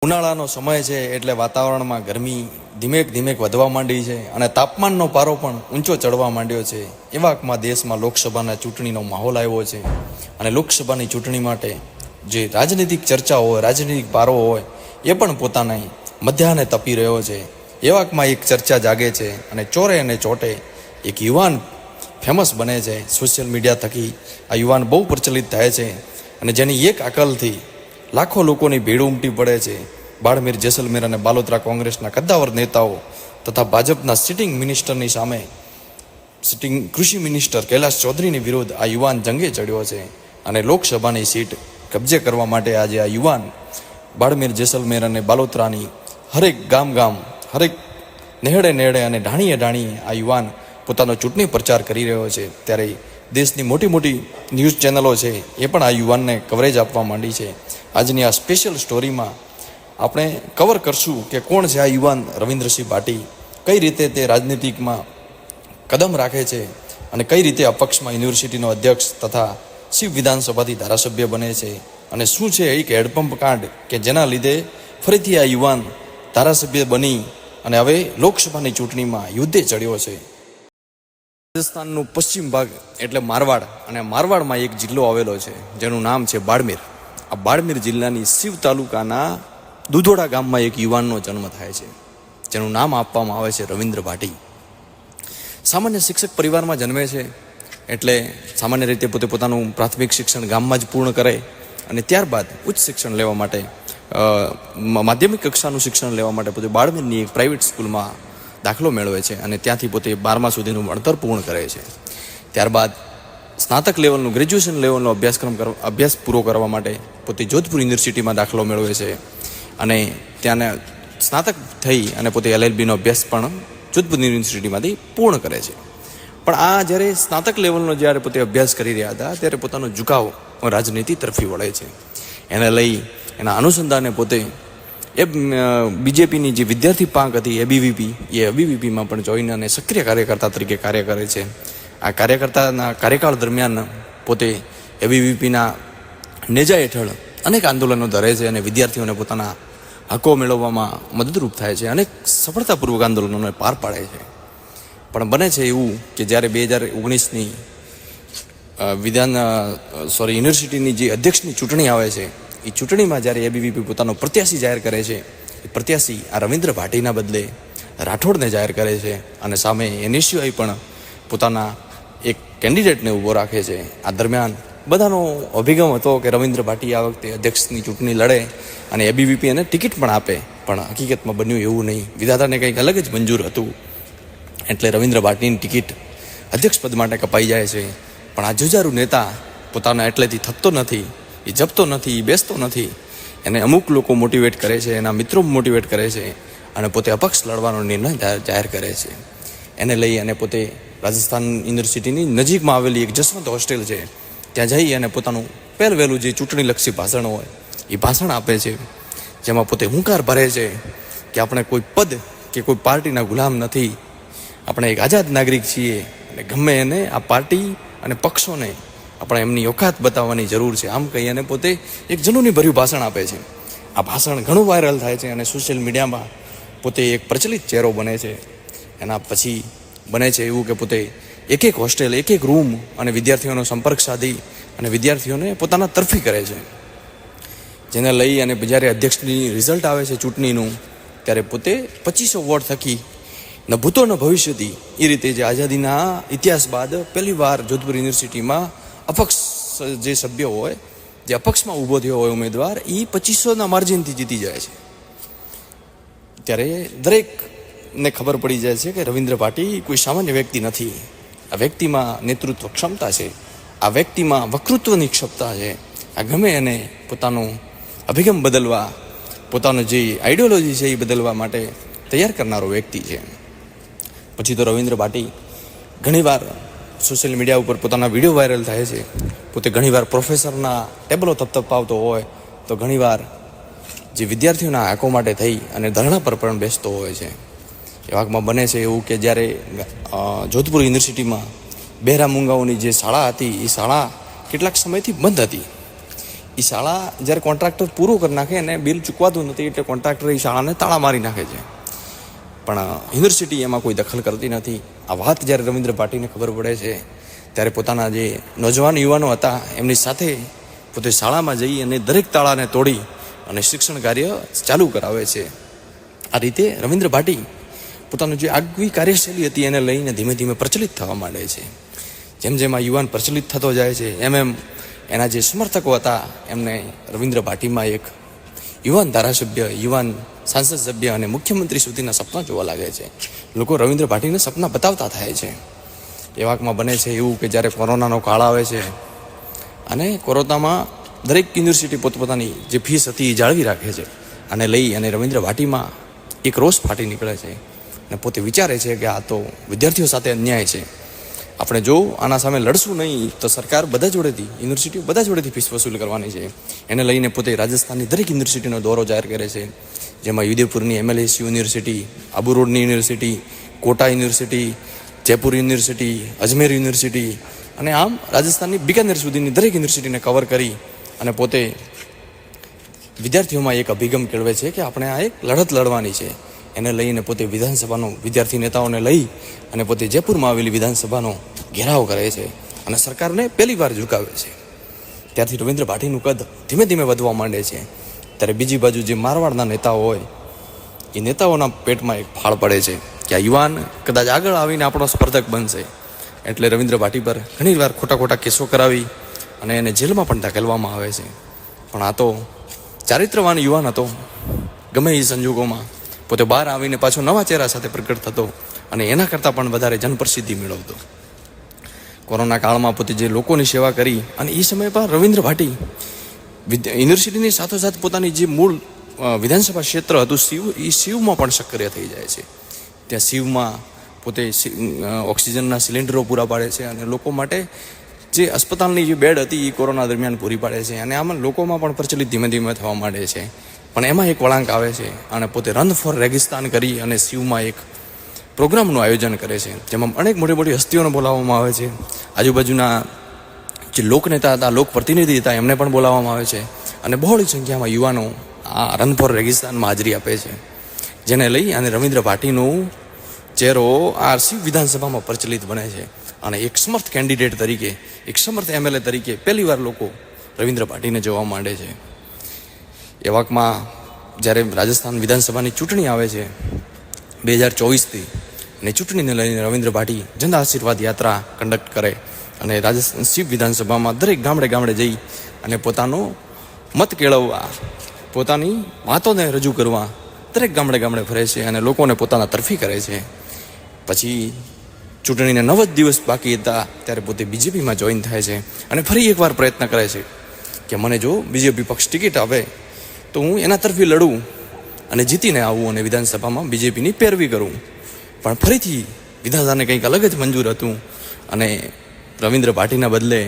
ઉનાળાનો સમય છે એટલે વાતાવરણમાં ગરમી ધીમેક ધીમેક વધવા માંડી છે અને તાપમાનનો પારો પણ ઊંચો ચડવા માંડ્યો છે. એવામાં દેશમાં લોકસભાના ચૂંટણીનો માહોલ આવ્યો છે અને લોકસભાની ચૂંટણી માટે જે રાજનીતિક ચર્ચા હોય, રાજનીતિક પારો હોય, એ પણ પોતાના મધ્યાહને તપી રહ્યો છે. એવામાં એક ચર્ચા જાગે છે અને ચોરે અને ચોટે એક યુવાન ફેમસ બને છે. સોશિયલ મીડિયા થકી આ યુવાન બહુ પ્રચલિત થાય છે અને જેની એક અકલથી લાખો લોકોની ભીડ ઉમટી પડે છે. બાડમેર, જેસલમેર અને બાલોતરા કોંગ્રેસના કદ્દાવર નેતાઓ તથા ભાજપના સિટિંગ મિનિસ્ટરની સામે સિટિંગ કૃષિ મિનિસ્ટર કૈલાશ ચૌધરીની વિરુદ્ધ આ યુવાન જંગે ચડ્યો છે અને લોકસભાની સીટ કબજે કરવા માટે આજે આ યુવાન બાડમેર, જેસલમેર અને બાલોતરાની હરેક ગામ હરેક નેહડે નેહડે અને ઢાણીએ ઢાણીએ આ યુવાન પોતાનો ચૂંટણી પ્રચાર કરી રહ્યો છે. ત્યારે દેશની મોટી મોટી ન્યૂઝ ચેનલો છે એ પણ આ યુવાનને કવરેજ આપવા માંડી છે. આજની આ સ્પેશિયલ સ્ટોરીમાં આપણે કવર કરશું કે કોણ છે આ યુવાન રવિન્દ્રસિંહ ભાટી, કઈ રીતે તે રાજનીતિકમાં કદમ રાખે છે અને કઈ રીતે અપક્ષમાં યુનિવર્સિટીનો અધ્યક્ષ તથા શિવ વિધાનસભાથી ધારાસભ્ય બને છે અને શું છે એક હેડપંપ કાંડ કે જેના લીધે ફરીથી આ યુવાન ધારાસભ્ય બની અને હવે લોકસભાની ચૂંટણીમાં યુદ્ધે ચડ્યો છે. રાજસ્થાનનું પશ્ચિમ ભાગ એટલે મારવાડ, અને મારવાડમાં એક જિલ્લો આવેલો છે જેનું નામ છે બાડમેર. આ બાડમેર જિલ્લાની શિવ તાલુકાના દુધોડા ગામમાં એક યુવાનનો જન્મ થાય છે જેનું નામ આપવામાં આવે છે રવિન્દ્ર ભાટી. સામાન્ય શિક્ષક પરિવારમાં જન્મે છે એટલે સામાન્ય રીતે પોતે પોતાનું પ્રાથમિક શિક્ષણ ગામમાં જ પૂર્ણ કરે અને ત્યારબાદ ઉચ્ચ શિક્ષણ લેવા માટે માધ્યમિક કક્ષાનું શિક્ષણ લેવા માટે પોતે બાડમેરની એક પ્રાઇવેટ સ્કૂલમાં દાખલો મેળવે છે અને ત્યાંથી પોતે 12મા સુધીનું ભણતર પૂર્ણ કરે છે. ત્યારબાદ સ્નાતક લેવલનું, ગ્રેજ્યુએશન લેવલનો અભ્યાસ પૂરો કરવા માટે પોતે જોધપુર યુનિવર્સિટીમાં દાખલો મેળવે છે અને ત્યાંના સ્નાતક થઈ અને પોતે LLBનો અભ્યાસ પણ જોધપુર યુનિવર્સિટીમાંથી પૂર્ણ કરે છે. પણ આ જ્યારે સ્નાતક લેવલનો જ્યારે પોતે અભ્યાસ કરી રહ્યા હતા ત્યારે પોતાનો ઝુકાવ રાજનીતિ તરફી વળે છે. એને લઈ એના અનુસંધાને પોતે એ બીજેપીની જે વિદ્યાર્થી પાંખ હતી એબીવીપીમાં પણ જોઈને અને સક્રિય કાર્યકર્તા તરીકે કાર્ય કરે છે. આ કાર્યકર્તાના કાર્યકાળ દરમિયાન પોતે એબીવીપીના નેજા હેઠળ અનેક આંદોલનો ધરે છે અને વિદ્યાર્થીઓને પોતાના હકો મેળવવામાં મદદરૂપ થાય છે. અનેક સફળતાપૂર્વક આંદોલનોને પાર પાડે છે. પણ બને છે એવું કે જ્યારે 2019ની યુનિવર્સિટીની જે અધ્યક્ષની ચૂંટણી આવે છે એ ચૂંટણીમાં જ્યારે એબીવીપી પોતાનો પ્રત્યાશી જાહેર કરે છે, એ પ્રત્યાશી આ રવિન્દ્ર ભાટીના બદલે રાઠોડને જાહેર કરે છે અને સામે એની સિવાય પણ પોતાના એક કેન્ડિડેટને ઊભો રાખે છે. આ દરમિયાન બધાનો અભિગમ હતો કે રવિન્દ્ર ભાટી આ વખતે અધ્યક્ષની ચૂંટણી લડે અને એબીવીપી એને ટિકિટ પણ આપે, પણ હકીકતમાં બન્યું એવું નહીં. વિધાતાને કંઈક અલગ જ મંજૂર હતું એટલે રવિન્દ્ર ભાટીની ટિકિટ અધ્યક્ષ પદ માટે કપાઈ જાય છે. પણ આ જુજારુ નેતા પોતાના એટલેથી થતો નથી, એ જપતો નથી, એ બેસતો નથી. એને અમુક લોકો મોટિવેટ કરે છે, એના મિત્રો મોટિવેટ કરે છે અને પોતે અપક્ષ લડવાનો નિર્ણય જાહેર કરે છે. એને લઈ અને પોતે રાજસ્થાન યુનિવર્સિટીની નજીકમાં આવેલી એક જસવંત હોસ્ટેલ છે ત્યાં જઈ અને પોતાનું પહેલું જે ચૂંટણીલક્ષી ભાષણ હોય એ ભાષણ આપે છે, જેમાં પોતે હુંકાર ભરે છે કે આપણે કોઈ પદ કે કોઈ પાર્ટીના ગુલામ નથી, આપણે એક આઝાદ નાગરિક છીએ અને ગમે એને આ પાર્ટી અને પક્ષોને આપણે એમની ઓકાત બતાવવાની જરૂર છે. આમ કહી અને પોતે એક જનૂની ભર્યું ભાષણ આપે છે. આ ભાષણ ઘણું વાયરલ થાય છે અને સોશિયલ મીડિયામાં પોતે એક પ્રચલિત ચહેરો બને છે. એના પછી બને છે એવું કે પોતે એક હોસ્ટેલ, એક રૂમ અને વિદ્યાર્થીઓનો સંપર્ક સાધી અને વિદ્યાર્થીઓને પોતાના તરફી કરે છે. જેને લઈ અને જ્યારે અધ્યક્ષની રિઝલ્ટ આવે છે ચૂંટણીનું ત્યારે પોતે 2500 વોટ થકી ન ભૂતો ન ભવિષ્યથી એ રીતે જે આઝાદીના ઇતિહાસ બાદ પહેલી વાર જોધપુર યુનિવર્સિટીમાં અપક્ષ જે સભ્ય હોય, જે અપક્ષમાં ઊભો થયો હોય ઉમેદવાર, એ 2500ના માર્જિનથી જીતી જાય છે. ત્યારે દરેકને ખબર પડી જાય છે કે રવિન્દ્ર ભાટી કોઈ સામાન્ય વ્યક્તિ નથી. આ વ્યક્તિમાં નેતૃત્વ ક્ષમતા છે, આ વ્યક્તિમાં વક્તૃત્વની ક્ષમતા છે. આ ગમે એને પોતાનો અભિગમ બદલવા, પોતાનો જે આઈડિયોલોજી છે એ બદલવા માટે તૈયાર કરનારો વ્યક્તિ છે. પછી તો રવિન્દ્ર ભાટી ઘણીવાર સોશિયલ મીડિયા ઉપર પોતાના વિડીયો વાયરલ થાય છે. પોતે ઘણીવાર પ્રોફેસરના ટેબલો થપથપાવતો હોય તો ઘણીવાર જે વિદ્યાર્થીઓના હકો માટે થઈ અને ધરણા પર પણ બેસતો હોય છે. એવામાં બને છે એવું કે જ્યારે જોધપુર યુનિવર્સિટીમાં બહેરા મૂંગાઓની જે શાળા હતી એ શાળા કેટલાક સમયથી બંધ હતી. એ શાળા જ્યારે કોન્ટ્રાક્ટર પૂરું કરી નાખે અને બિલ ચૂકવાતું નથી એટલે કોન્ટ્રાક્ટર એ શાળાને તાળા મારી નાખે છે. પણ યુનિવર્સિટી એમાં કોઈ દખલ કરતી નથી. આ વાત જ્યારે રવિન્દ્ર ભાટીને ખબર પડે છે ત્યારે પોતાના જે નોજવાન યુવાનો હતા એમની સાથે પોતે શાળામાં જઈ અને દરેક તાળાને તોડી અને શિક્ષણ કાર્ય ચાલુ કરાવે છે. આ રીતે રવિન્દ્ર ભાટી પોતાનું જે આગવી કાર્યશૈલી હતી એને લઈને ધીમે ધીમે પ્રચલિત થવા માંડે છે. જેમ જેમ આ યુવાન પ્રચલિત થતો જાય છે એમ એમ એના જે સમર્થકો હતા એમને રવિન્દ્ર ભાટીમાં એક યુવાન ધારાસભ્ય, યુવાન સાંસદ સભ્ય અને મુખ્યમંત્રી સુધીના સપના જોવા લાગે છે. લોકો રવિન્દ્ર ભાટીને સપના બતાવતા થાય છે. એ વાકમાં બને છે એવું કે જ્યારે કોરોનાનો કાળ આવે છે અને કોરોનામાં દરેક યુનિવર્સિટી પોતપોતાની જે ફીસ હતી એ જાળવી રાખે છે અને લઈ અને રવિન્દ્ર ભાટીમાં એક રોષ ફાટી નીકળે છે અને પોતે વિચારે છે કે આ તો વિદ્યાર્થીઓ સાથે અન્યાય છે. આપણે જો આના સામે લડશું નહીં તો સરકાર બધા જોડેથી, યુનિવર્સિટીઓ બધા જોડેથી ફીસ વસૂલ કરવાની છે. એને લઈને પોતે રાજસ્થાનની દરેક યુનિવર્સિટીનો દોરો જાહેર કરે છે, જેમાં ઉદયપુરની MLS યુનિવર્સિટી, આબુ રોડની university, Kota university, Jaipur university, Ajmer university અને આમ રાજસ્થાનની બિકાનેર સુધીની દરેક યુનિવર્સિટીને કવર કરી અને પોતે વિદ્યાર્થીઓમાં એક અભિગમ કેળવે છે કે આપણે આ એક લડત લડવાની છે. એને લઈને પોતે વિધાનસભાનો વિદ્યાર્થી નેતાઓને લઈ અને પોતે જયપુરમાં આવેલી વિધાનસભાનો ઘેરાવ કરે છે અને સરકારને પહેલી વાર ઝુકાવે છે. ત્યારથી રવિન્દ્ર ભાટીનું કદ ધીમે ધીમે વધવા માંડે છે. ત્યારે બીજી બાજુ જે મારવાડના નેતાઓ હોય એ નેતાઓના પેટમાં એક ફાળ પડે છે કે આ યુવાન કદાચ આગળ આવીને આપણો સ્પર્ધક બનશે, એટલે રવિન્દ્ર ભાટી પર ઘણીવાર ખોટા ખોટા કેસો કરાવી અને એને જેલમાં પણ ધકેલવામાં આવે છે. પણ આ તો ચારિત્રવાન યુવાન હતો. ગમે એ સંજોગોમાં પોતે બહાર આવીને પાછો નવા ચહેરા સાથે પ્રગટ થતો અને એના કરતાં પણ વધારે જનપ્રસિદ્ધિ મેળવતો. કોરોના કાળમાં પોતે જે લોકોની સેવા કરી અને એ સમય પર રવિન્દ્ર ભાટી યુનિવર્સિટીની સાથોસાથ પોતાની જે મૂળ વિધાનસભા ક્ષેત્ર હતું શિવ, એ શિવમાં પણ સક્રિય થઈ જાય છે. ત્યાં શિવમાં પોતે ઓક્સિજનના સિલિન્ડરો પૂરા પાડે છે અને લોકો માટે જે અસ્પતાલની જે બેડ હતી એ કોરોના દરમિયાન પૂરી પાડે છે અને આમાં લોકોમાં પણ પ્રચલિત ધીમે ધીમે થવા માંડે છે. પણ એમાં એક વળાંક આવે છે અને પોતે રન ફોર રેગિસ્તાન કરી અને શિવમાં એક પ્રોગ્રામનું આયોજન કરે છે, જેમાં અનેક મોટી મોટી હસ્તીઓને બોલાવવામાં આવે છે. આજુબાજુના જે લોકનેતા હતા, લોક પ્રતિનિધિ હતા એમને પણ બોલાવવામાં આવે છે અને બહોળી સંખ્યામાં યુવાનો આ રન ફોર રેગિસ્તાનમાં હાજરી આપે છે. જેને લઈ અને રવિન્દ્ર ભાટીનું ચહેરો આ શિવ વિધાનસભામાં પ્રચલિત બને છે અને એક સમર્થ કેન્ડિડેટ તરીકે, એક સમર્થ MLA તરીકે પહેલીવાર લોકો રવિન્દ્ર ભાટીને જોવા માંડે છે. એ વાકમાં જ્યારે રાજસ્થાન વિધાનસભાની ચૂંટણી આવે છે 2024થી અને ચૂંટણીને લઈને રવિન્દ્ર ભાટી જન આશીર્વાદ યાત્રા કન્ડક્ટ કરે અને રાજસ્થાન શિવ વિધાનસભામાં દરેક ગામડે ગામડે જઈ અને પોતાનો મત કેળવવા, પોતાની વાતોને રજૂ કરવા દરેક ગામડે ગામડે ફરે છે અને લોકોને પોતાના તરફી કરે છે. પછી ચૂંટણીને 9 જ દિવસ બાકી હતા ત્યારે પોતે BJPમાં જોઈન થાય છે અને ફરી એકવાર પ્રયત્ન કરે છે કે મને જો BJP પક્ષ ટિકિટ આપે તો હું એના તરફી લડું અને જીતીને આવું અને વિધાનસભામાં BJPની પેરવી કરું. પણ ફરીથી વિધાનસભાને કંઈક અલગ જ મંજૂર હતું અને રવિન્દ્ર ભાટીના બદલે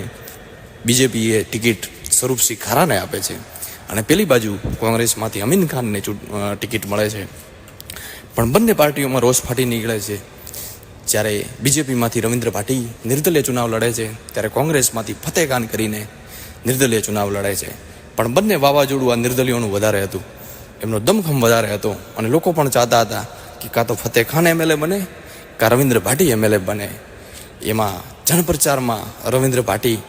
BJPએ ટિકિટ સ્વરૂપસિંહ ખારાને આપે છે અને પેલી બાજુ કોંગ્રેસમાંથી અમીન ખાનને ટિકિટ મળે છે. પણ બંને પાર્ટીઓમાં રોષ ફાટી નીકળે છે. જ્યારે BJPમાંથી રવિન્દ્ર ભાટી નિર્દલીય ચુનાવ લડે છે ત્યારે કોંગ્રેસમાંથી ફતેહ ખાન કરીને નિર્દલીય ચુનાવ લડે છે. પણ બંને વાવાઝોડું આ નિર્દલીયોનું વધારે હતું, એમનો દમખમ વધારે હતો અને લોકો પણ ચાહતા હતા કે કાં તો ફતેહ ખાન MLA બને કાં રવિન્દ્ર ભાટી MLA બને. એમાં જનપ્રચારમાં રવિન્દ્ર ભાટી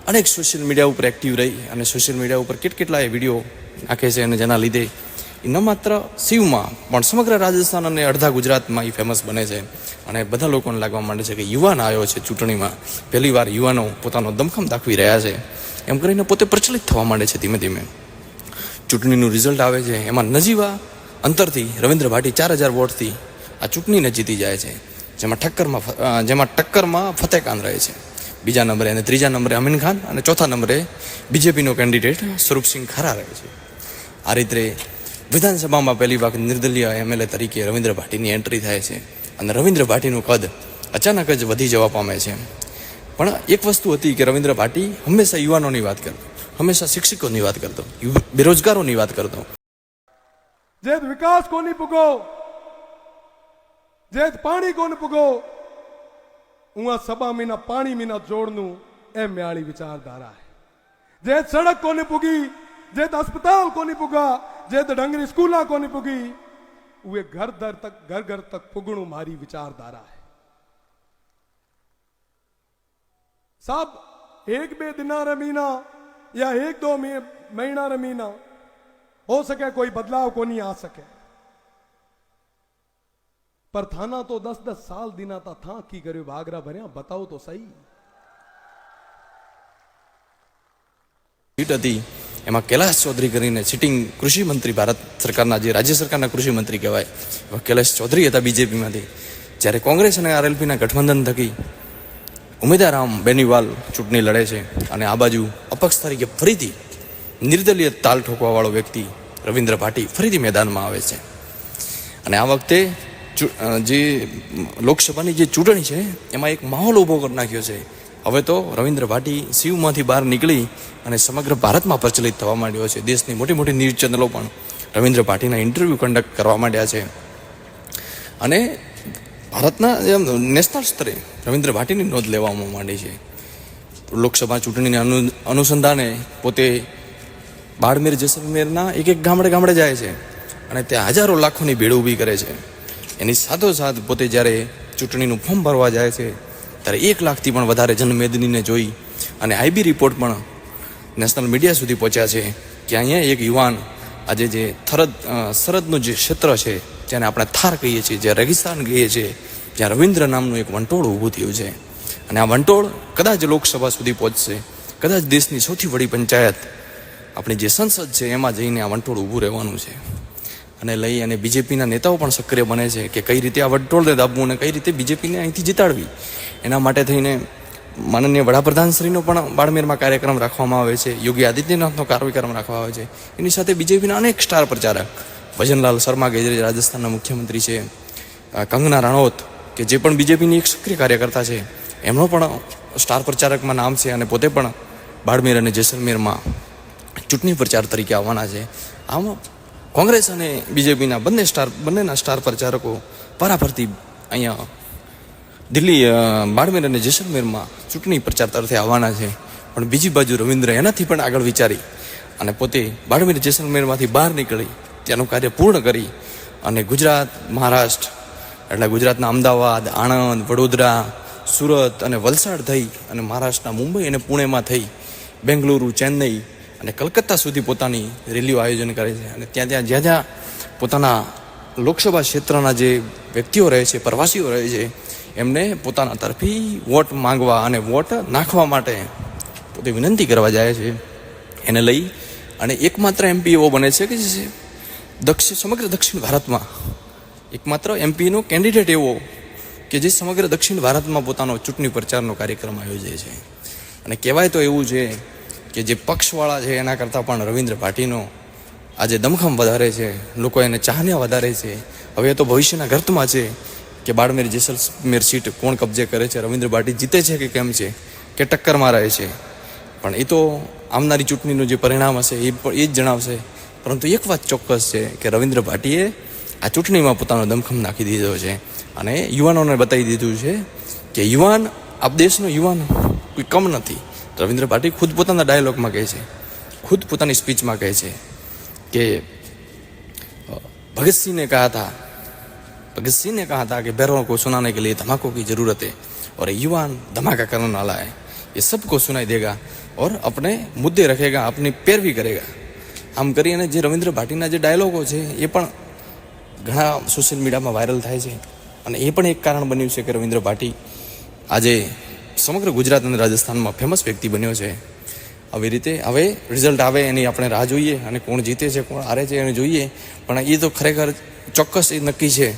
અનેક સોશિયલ મીડિયા ઉપર એક્ટિવ રહી અને સોશિયલ મીડિયા ઉપર કેટલાય વિડીયો નાખે છે અને જેના લીધે એ ન માત્ર શિવમાં પણ સમગ્ર રાજસ્થાન અને અડધા ગુજરાતમાં એ ફેમસ બને છે અને બધા લોકોને લાગવા માંડે છે કે યુવાન આવ્યો છે ચૂંટણીમાં, પહેલીવાર યુવાનો પોતાનો દમખમ દાખવી રહ્યા છે એમ કરીને પોતે પ્રચલિત થવા માંડે છે. ધીમે ધીમે ચૂંટણીનું રિઝલ્ટ આવે છે, એમાં નજીવા અંતરથી રવિન્દ્ર ભાટી 4000 વોટથી આ ચૂંટણીને જીતી જાય છે, જેમાં ટક્કરમાં ફતેહ ખાન રહે છે બીજા નંબરે અને ત્રીજા નંબરે અમીન ખાન અને ચોથા નંબરે BJPનો કેન્ડિડેટ સ્વરૂપસિંહ ખારા રહે છે. આ રીતે વિધાનસભામાં પહેલી વખત નિર્દલીય MLA તરીકે રવિન્દ્ર ભાટીની એન્ટ્રી થાય છે અને રવિન્દ્ર ભાટીનું કદ અચાનક જ વધી જવા પામે છે. પણ એક વસ્તુ હતી કે રવિન્દ્ર ભાટી હંમેશા યુવાનોની વાત કરતો, હંમેશા શિક્ષકોની વાત કરતો, બેરોજગારોની વાત કરતો. જે વિકાસ કોની પુગો, જે પાણી કોને પુગો, હું આ સભા મીના પાણી મીના જોડનું એમ મ્યાળી વિચારધારા है. જે સડક કોની પુગી, જે अस्पताल कोनी पुगा, जे डंगरी स्कूला कोनी पुगी, वे घर घर तक पुगणु मारी विचारधारा है। साहब एक बे दिना रमीना या एक दो महीना रमीना हो सके कोई बदलाव को नहीं आ सके, पर थाना तो 10-10 साल दिना था की करे वागरा भरिया, बताओ तो सही। સીટ હતી એમાં કૈલાશ ચૌધરી કરીને સિટિંગ કૃષિ મંત્રી, ભારત સરકારના જે રાજ્ય સરકારના કૃષિ મંત્રી કહેવાય, એવા કૈલાશ ચૌધરી હતા બીજેપીમાંથી। જ્યારે કોંગ્રેસ અને આરએલપીના ગઠબંધન થકી ઉમેદવાર રામ બેનીવાલ ચૂંટણી લડે છે અને આ બાજુ અપક્ષ તરીકે ફરીથી નિર્દલીય તાલ ઠોકવાવાળો વ્યક્તિ રવિન્દ્ર ભાટી ફરીથી મેદાનમાં આવે છે। અને આ વખતે જે લોકસભાની જે ચૂંટણી છે એમાં એક માહોલ ઊભો કરી નાખ્યો છે। હવે તો રવિન્દ્ર ભાટી શિવમાંથી બહાર નીકળી અને સમગ્ર ભારતમાં પ્રચલિત થવા માંડ્યો છે। દેશની મોટી મોટી ન્યૂઝ ચેનલો પણ રવિન્દ્ર ભાટીના ઇન્ટરવ્યૂ કન્ડક્ટ કરવા માંડ્યા છે અને ભારતના નેશનલ સ્તરે રવિન્દ્ર ભાટીની નોંધ લેવામાં માંડી છે। લોકસભા ચૂંટણીના અનુસંધાને પોતે બાડમેર જેસલમેરના એક એક ગામડે જાય છે અને ત્યાં હજારો લાખોની ભીડ ઊભી કરે છે। એની સાથોસાથ પોતે જ્યારે ચૂંટણીનું ફોર્મ ભરવા જાય છે ત્યારે 1 લાખથી પણ વધારે જનમેદનીને જોઈ અને આઈબી રિપોર્ટ પણ નેશનલ મીડિયા સુધી પહોંચ્યા છે કે અહીંયા એક યુવાન આજે જે સરહદનું જે ક્ષેત્ર છે, જેને આપણે થાર કહીએ છીએ, જે રેગિસ્તાન કહીએ છીએ, જ્યાં રવિન્દ્ર નામનું એક વંટોળ ઊભું થયું છે અને આ વંટોળ કદાચ લોકસભા સુધી પહોંચશે, કદાચ દેશની સૌથી વડી પંચાયત આપણી જે સંસદ છે એમાં જઈને આ વંટોળ ઊભું રહેવાનું છે। અને લઈ અને બીજેપીના નેતાઓ પણ સક્રિય બને છે કે કઈ રીતે આ વંટોળને દાબવું અને કઈ રીતે બીજેપીને અહીંથી જીતાડવી। એના માટે થઈને માનનીય વડાપ્રધાનશ્રીનો પણ બાડમેરમાં કાર્યક્રમ રાખવામાં આવે છે, યોગી આદિત્યનાથનો કાર્યક્રમ રાખવામાં આવે છે। એની સાથે બીજેપીના અનેક સ્ટાર પ્રચારક, ભજનલાલ શર્મા કે જે રાજસ્થાનના મુખ્યમંત્રી છે, કંગના રણૌત કે જે પણ બીજેપીની એક સક્રિય કાર્યકર્તા છે, એમનો પણ સ્ટાર પ્રચારકમાં નામ છે અને પોતે પણ બાડમેર અને જેસલમેરમાં ચૂંટણી પ્રચાર તરીકે આવવાના છે। આમ કોંગ્રેસ અને બીજેપીના બંનેના સ્ટાર પ્રચારકો પરાફરતી અહીંયા દિલ્હી, બાડમેર અને જેસલમેરમાં ચૂંટણી પ્રચાર તરફે આવવાના છે। પણ બીજી બાજુ રવિન્દ્ર એનાથી પણ આગળ વિચારી અને પોતે બાડમેર જેસલમેરમાંથી બહાર નીકળી ત્યાંનું કાર્ય પૂર્ણ કરી અને ગુજરાત, મહારાષ્ટ્ર એટલે ગુજરાતના અમદાવાદ, આણંદ, વડોદરા, સુરત અને વલસાડ થઈ અને મહારાષ્ટ્રના મુંબઈ અને પુણેમાં થઈ બેંગલુરુ, ચેન્નઈ અને કલકત્તા સુધી પોતાની રેલીઓ આયોજન કરે છે અને જ્યાં પોતાના લોકસભા ક્ષેત્રના જે વ્યક્તિઓ રહે છે, પ્રવાસીઓ રહે છે, એમને પોતાના તરફી વોટ માંગવા અને વોટ નાખવા માટે પોતે વિનંતી કરવા જાય છે। એને લઈ અને એકમાત્ર એમપી એવો બને છે કે જે સમગ્ર દક્ષિણ ભારતમાં એકમાત્ર એમપીનો કેન્ડિડેટ એવો કે જે સમગ્ર દક્ષિણ ભારતમાં પોતાનો ચૂંટણી પ્રચારનો કાર્યક્રમ આયોજે છે। અને કહેવાય તો એવું છે કે જે પક્ષવાળા છે એના કરતાં પણ રવિન્દ્ર ભાટીનો આજે દમખમ વધારે છે, લોકો એને ચાહના વધારે છે। હવે તો ભવિષ્યના ગર્તમાં છે કે બાડમેર જેસલમેર સીટ કોણ કબજે કરે છે, રવિન્દ્ર ભાટી જીતે છે કે કેમ છે, કે ટક્કરમાં રહે છે, પણ એ તો આવનારી ચૂંટણીનું જે પરિણામ હશે એ જ જણાવશે। પરંતુ એક વાત ચોક્કસ છે કે રવિન્દ્ર ભાટીએ આ ચૂંટણીમાં પોતાનો દમખમ નાખી દીધો છે અને યુવાનોને બતાવી દીધું છે કે યુવાન, આ દેશનો યુવાન કોઈ કમ નથી। રવિન્દ્ર ભાટી ખુદ પોતાના ડાયલોગમાં કહે છે, ખુદ પોતાની સ્પીચમાં કહે છે કે भगत सिंह ने कहा था कि बैरों को सुनाने के लिए धमाकों की ज़रूरत है और युवान धमाका करने वाला है, ये सबको सुनाई देगा और अपने मुद्दे रखेगा, अपनी पैरवी करेगा। આમ કરીને જે રવિન્દ્ર ભાટીના જે ડાયલોગો છે એ પણ ઘણા સોશિયલ મીડિયામાં વાયરલ થાય છે અને એ પણ એક કારણ બન્યું છે કે રવિન્દ્ર ભાટી આજે સમગ્ર ગુજરાત અને રાજસ્થાનમાં ફેમસ વ્યક્તિ બન્યો છે। આવી રીતે હવે રિઝલ્ટ આવે એની આપણે રાહ જોઈએ અને કોણ જીતે છે, કોણ હારે છે એને જોઈએ, પણ એ તો ખરેખર ચોક્કસ એ નક્કી છે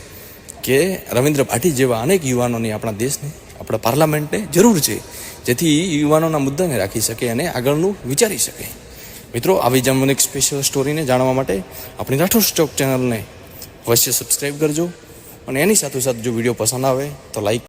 કે રવિન્દ્ર ભાટી જેવા અનેક યુવાનોની આપણા દેશને, આપણા પાર્લામેન્ટને જરૂર છે, જેથી યુવાનોના મુદ્દાને રાખી શકે અને આગળનું વિચારી શકે। મિત્રો, આવી જ એક સ્પેશિયલ સ્ટોરીને જાણવા માટે આપણી રાઠોડ સ્ટોક ચેનલને અવશ્ય સબસ્ક્રાઈબ કરજો અને એની સાથોસાથ જો વિડીયો પસંદ આવે તો લાઈક